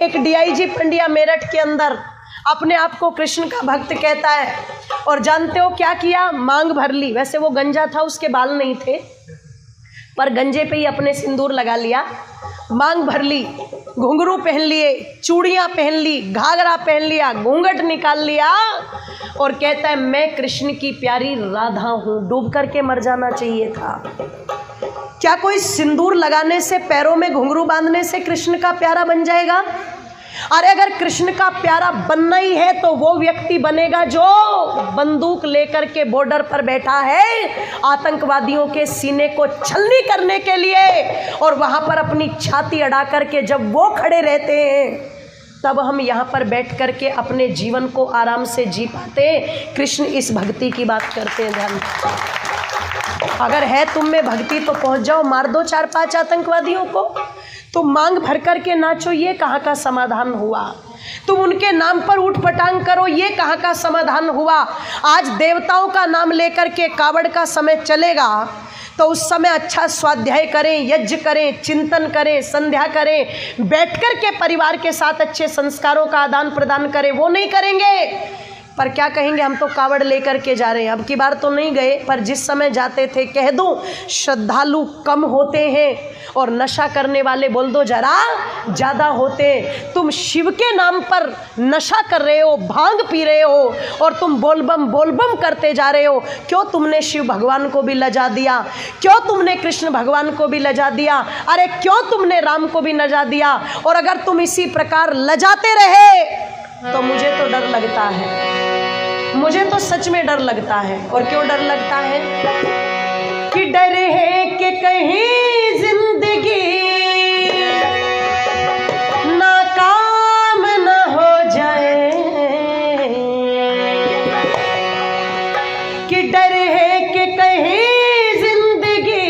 एक डीआईजी पंडिया मेरठ के अंदर अपने आप को कृष्ण का भक्त कहता है, और जानते हो क्या किया? मांग भर ली। वैसे वो गंजा था, उसके बाल नहीं थे, पर गंजे पे ही अपने सिंदूर लगा लिया, मांग भर ली, घुंघरू पहन लिए, चूड़ियाँ पहन ली, घाघरा पहन लिया, घूंघट निकाल लिया, और कहता है मैं कृष्ण की प्यारी राधा हूँ। डूब करके मर जाना चाहिए था। क्या कोई सिंदूर लगाने से, पैरों में घुंघरू बांधने से कृष्ण का प्यारा बन जाएगा? अरे अगर कृष्ण का प्यारा बनना ही है तो वो व्यक्ति बनेगा जो बंदूक लेकर के बॉर्डर पर बैठा है आतंकवादियों के सीने को छलनी करने के लिए, और वहां पर अपनी छाती अड़ा करके जब वो खड़े रहते हैं तब हम यहाँ पर बैठ करके अपने जीवन को आराम से जी पाते। कृष्ण इस भक्ति की बात करते हैं। ध्यान, अगर है तुम में भक्ति तो पहुंच जाओ, मार दो 4-5 आतंकवादियों को। तुम मांग भर करके नाचो, ये कहाँ का समाधान हुआ? तुम उनके नाम पर उठ पटांग करो, ये कहाँ का समाधान हुआ? आज देवताओं का नाम लेकर के कावड़ का समय चलेगा तो उस समय अच्छा स्वाध्याय करें, यज्ञ करें, चिंतन करें, संध्या करें, बैठकर के परिवार के साथ अच्छे संस्कारों का आदान प्रदान करें, वो नहीं करेंगे। पर क्या कहेंगे? हम तो कावड़ लेकर के जा रहे हैं। अब की बार तो नहीं गए, पर जिस समय जाते थे कह दूं श्रद्धालु कम होते हैं और नशा करने वाले बोल दो जरा ज़्यादा होते। तुम शिव के नाम पर नशा कर रहे हो, भांग पी रहे हो, और तुम बोलबम करते जा रहे हो। क्यों तुमने शिव भगवान को भी लजा दिया? क्यों तुमने कृष्ण भगवान को भी लजा दिया? अरे क्यों तुमने राम को भी लजा दिया? और अगर तुम इसी प्रकार लजाते रहे तो मुझे तो डर लगता है, मुझे तो सच में डर लगता है। और क्यों डर लगता है? कि डर है कि कहीं जिंदगी नाकाम न हो जाए, कि डर है कि कहीं जिंदगी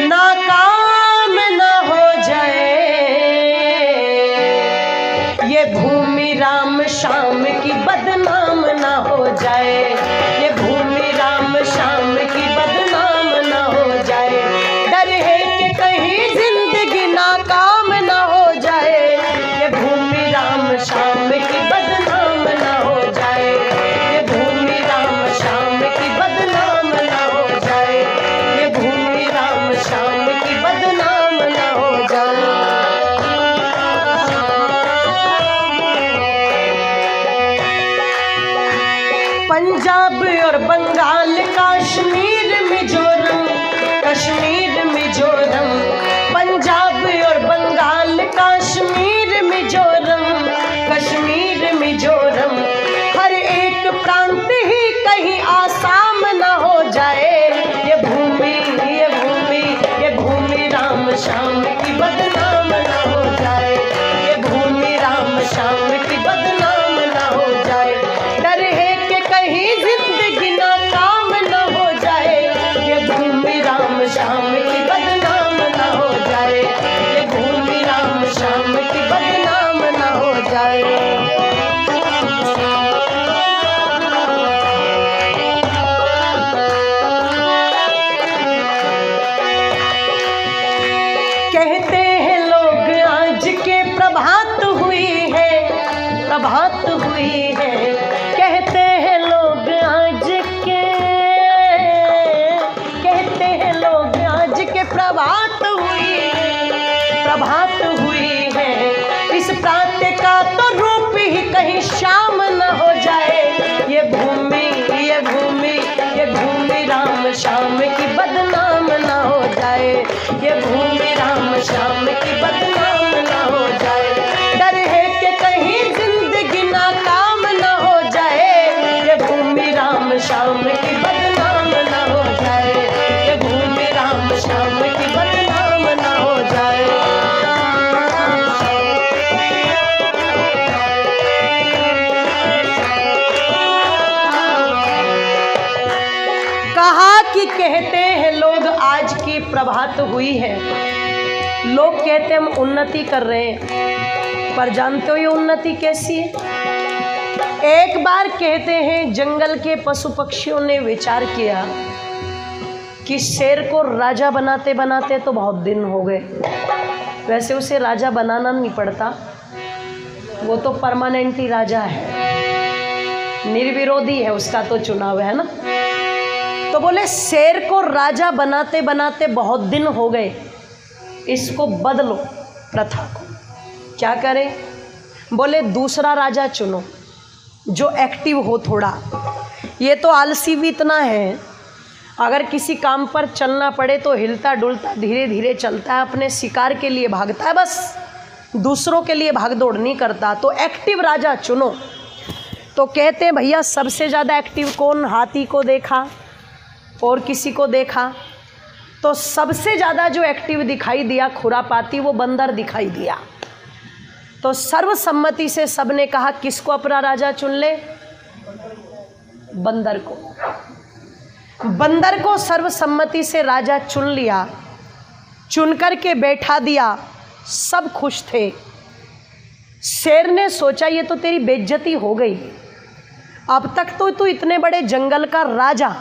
नाकाम न हो जाए। ये भूमि राम श्याम की बदनाम ना हो जाए, ये भूमि राम श्याम की बदनाम ना हो जाए। डर है कि कहीं जिंदगी नाकाम ना हो जाए, ये भूमि राम श्याम की बदनाम ना हो जाए, ये भूमि राम श्याम की बदनाम ना हो जाए, ये भूमि राम श्याम की बदनाम ना हो जाए। पंजाब और बंगाल, कश्मीर मिजोरम, कश्मीर मिजोरम, पंजाब और बंगाल, कश्मीर मिजोरम, कश्मीर मिजोरम, हर एक प्रांत ही कहीं आसाम न हो जाए। ये भूमि राम श्याम की बदनाम न हो जाए, ये भूमि राम श्याम की बदनाम न हो जाए। डर है कि कहीं जिंदगी नाकाम न हो जाए, ये भूमि राम श्याम की बदनाम न हो जाए, ये भूमि राम श्याम की बदनाम न हो जाए। कहते हैं लोग आज के प्रभात हुई है, प्रभात हुई है। कहते हैं लोग आज के, कहते हैं लोग आज के प्रभात हुई है, प्रभात हुई है। इस प्रातः का तो रूप ही कहीं शाम न हो जाए। ये भूमि राम श्याम की बदनाम न हो जाए, ये भूमि राम श्याम की बदनाम न हो जाए। डर है कि कहीं जिंदगी नाकाम न हो जाए, ये भूमि राम श्याम की बदनाम न हो जाए, ये भूमि राम श्याम की बदनाम न हो जाए। कहा कि कहते हैं लोग आज की प्रभात हुई है। लोग कहते हैं हम उन्नति कर रहे हैं, पर जानते हो ये उन्नति कैसी है? एक बार कहते हैं जंगल के पशु पक्षियों ने विचार किया कि शेर को राजा बनाते बनाते तो बहुत दिन हो गए, वैसे उसे राजा बनाना नहीं पड़ता, वो तो परमानेंट ही राजा है, निर्विरोधी है, उसका तो चुनाव है ना। तो बोले शेर को राजा बनाते बनाते बहुत दिन हो गए, इसको बदलो प्रथा को। क्या करें? बोले दूसरा राजा चुनो जो एक्टिव हो थोड़ा। ये तो आलसी भी इतना है, अगर किसी काम पर चलना पड़े तो हिलता डुलता धीरे धीरे चलता है, अपने शिकार के लिए भागता है, बस दूसरों के लिए भागदौड़ नहीं करता। तो एक्टिव राजा चुनो। तो कहते हैं भैया सबसे ज़्यादा एक्टिव कौन? हाथी को देखा और किसी को देखा, तो सबसे ज़्यादा जो एक्टिव दिखाई दिया खुरापाती, वो बंदर दिखाई दिया। तो सर्वसम्मति से सबने कहा किसको अपना राजा चुन ले? बंदर को। बंदर को सर्वसम्मति से राजा चुन लिया, चुन कर के बैठा दिया, सब खुश थे। शेर ने सोचा ये तो तेरी बेइज्जती हो गई, अब तक तो तू इतने बड़े जंगल का राजा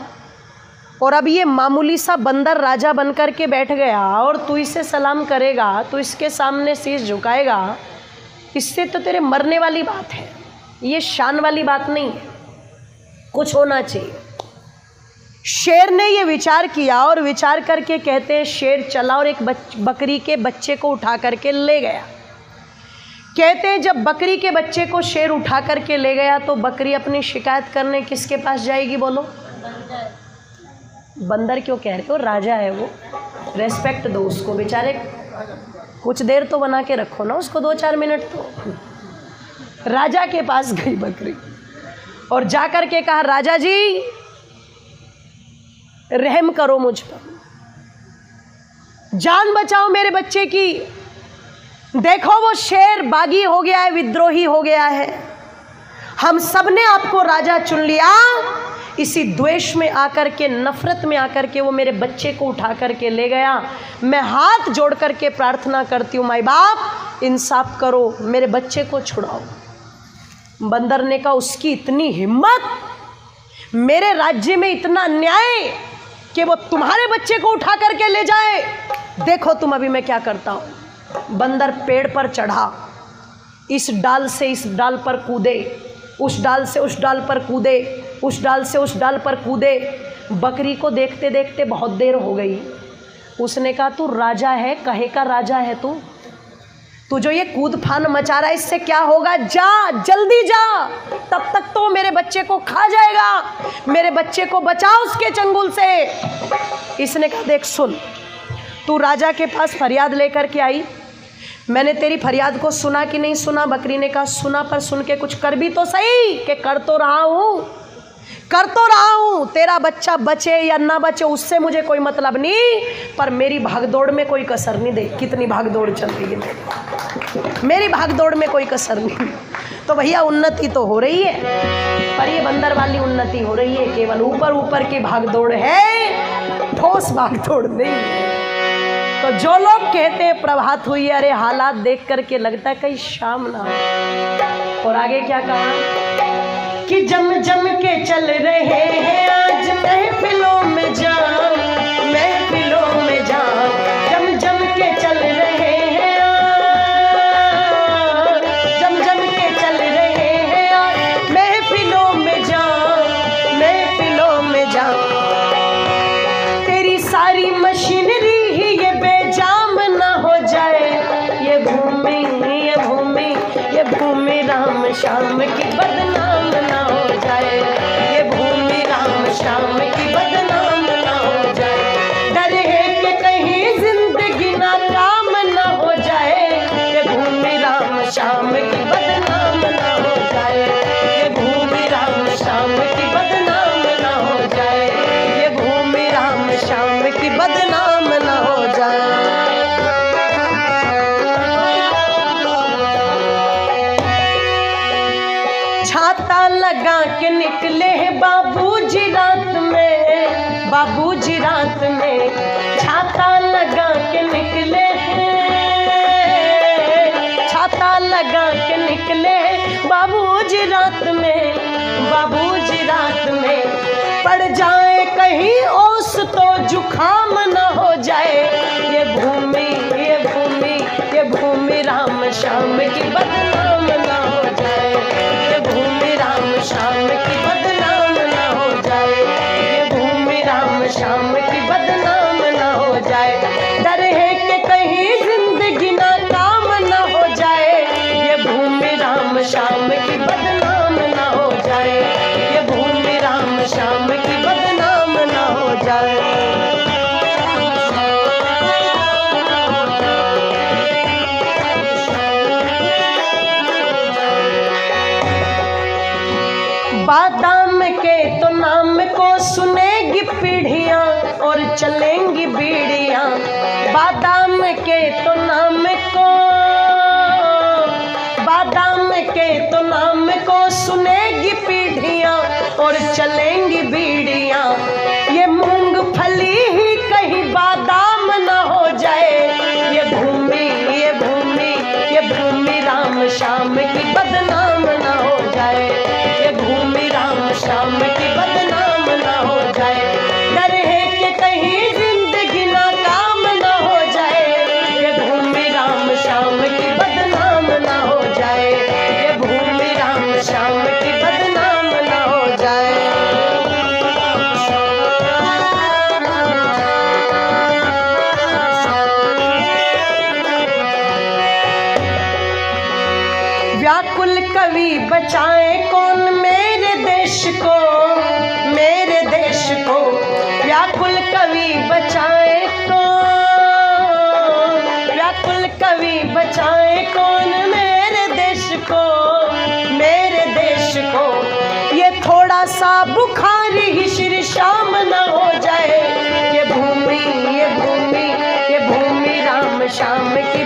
और अब ये मामूली सा बंदर राजा बनकर के बैठ गया और तू इसे सलाम करेगा, तू इसके सामने शीश झुकाएगा, इससे तो तेरे मरने वाली बात है, ये शान वाली बात नहीं है, कुछ होना चाहिए। शेर ने ये विचार किया और विचार करके कहते हैं शेर चला और एक बकरी के बच्चे को उठा करके ले गया। कहते हैं जब बकरी के बच्चे को शेर उठा करके ले गया तो बकरी अपनी शिकायत करने किसके पास जाएगी? बोलो। बंदर क्यों कह रहे हो? राजा है वो, रेस्पेक्ट दो उसको, बेचारे कुछ देर तो बना के रखो ना उसको, 2-4 मिनट तो। राजा के पास गई बकरी और जाकर के कहा राजा जी रहम करो मुझ पर, जान बचाओ मेरे बच्चे की, देखो वो शेर बागी हो गया है, विद्रोही हो गया है, हम सब ने आपको राजा चुन लिया, इसी द्वेष में आकर के, नफरत में आकर के वो मेरे बच्चे को उठा करके ले गया। मैं हाथ जोड़ करके प्रार्थना करती हूँ माई बाप इंसाफ करो, मेरे बच्चे को छुड़ाओ। बंदर ने कहा उसकी इतनी हिम्मत, मेरे राज्य में इतना अन्याय कि वो तुम्हारे बच्चे को उठा करके ले जाए, देखो तुम अभी मैं क्या करता हूँ। बंदर पेड़ पर चढ़ा, इस डाल से इस डाल पर कूदे, उस डाल से उस डाल पर कूदे, उस डाल से उस डाल पर कूदे। बकरी को देखते देखते बहुत देर हो गई। उसने कहा तू राजा है, कहे का राजा है तू जो ये कूद फान मचा रहा है इससे क्या होगा? जा जल्दी जा, तब तक तो मेरे बच्चे को खा जाएगा, मेरे बच्चे को बचाओ उसके चंगुल से। इसने कहा देख सुन, तू राजा के पास फरियाद लेकर के आई, मैंने तेरी फरियाद को सुना कि नहीं सुना? बकरी ने कहा सुना, पर सुन के कुछ कर भी तो सही। कि कर तो रहा हूँ, तेरा बच्चा बचे या ना बचे उससे मुझे कोई मतलब नहीं, पर मेरी भागदौड़ में कोई कसर नहीं। दे कितनी भागदौड़ चल रही है, मेरी भागदौड़ में कोई कसर नहीं। तो भैया उन्नति तो हो रही है, पर ये बंदर वाली उन्नति हो रही है, केवल ऊपर ऊपर की भागदौड़ है, ठोस भागदौड़ नहीं है। तो जो लोग कहते हैं प्रभात हुई, अरे हालात देख करके लगता है कहीं शाम ना हो। और आगे क्या कहा कि जम जम के चल रहे हैं आज महफिलों में जाम, महफिलों में जाम, जम जम के चल रहे हैं आज, जम जम के चल रहे हैं आज महफिलों में जाम, महफिलों में जाम। तेरी सारी मशीनरी ही ये बेजाम ना हो जाए, ये भूमि ये भूमि ये भूमि राम श्याम की बदनाम ना हो जाए, ये भूमि राम श्याम की बदनाम ना हो जाए। डर है कि कहीं जिंदगी ना काम ना हो जाए, ये भूमि राम श्याम की बदनाम ना हो जाए, ये भूमि राम श्याम की बदनाम ना हो जाए, ये भूमि राम श्याम की बदनाम ना हो जाए। छाता लगा के निकले हैं बाबूजी रात में, बाबूजी रात में छाता लगा के निकले हैं, छाता लगा के निकले हैं बाबूजी रात में, बाबूजी रात में पड़ जाए कहीं ओस तो जुखाम न हो जाए, ये भूमि ये भूमि ये श्याम की बदनाम ना हो जाए, ये भूमि राम श्याम की बदनाम ना हो जाए। बादाम के तो नाम को सुनेगी पीढ़ियां और चलेंगी बीड़ियां, बादाम के तो नाम को, बादाम के तो नाम को सुनेगी पीढ़ियां और चलेंगी बीड़ियां, ये मूंगफली ही कहीं बादाम ना हो जाए, ये भूमि ये भूमि ये भूमि राम श्याम की बदनाम ना हो जाए, ये भूमि राम श्याम की बदनाम ना हो जाए। डर है कि कहीं जिंदगी ना काम ना हो जाए, ये भूमि राम श्याम की बदनाम ना हो जाए, ये भूमि राम श्याम की बदनाम ना हो जाए। व्याकुल कवि बचाए कौन मेरे देश को, मेरे देश को, व्याकुल कवि बचाए कौन, व्याकुल कवि बचाए कौन मेरे देश को, मेरे देश को, ये थोड़ा सा बुखार ही श्री श्याम ना हो जाए, ये भूमि ये भूमि ये भूमि राम श्याम की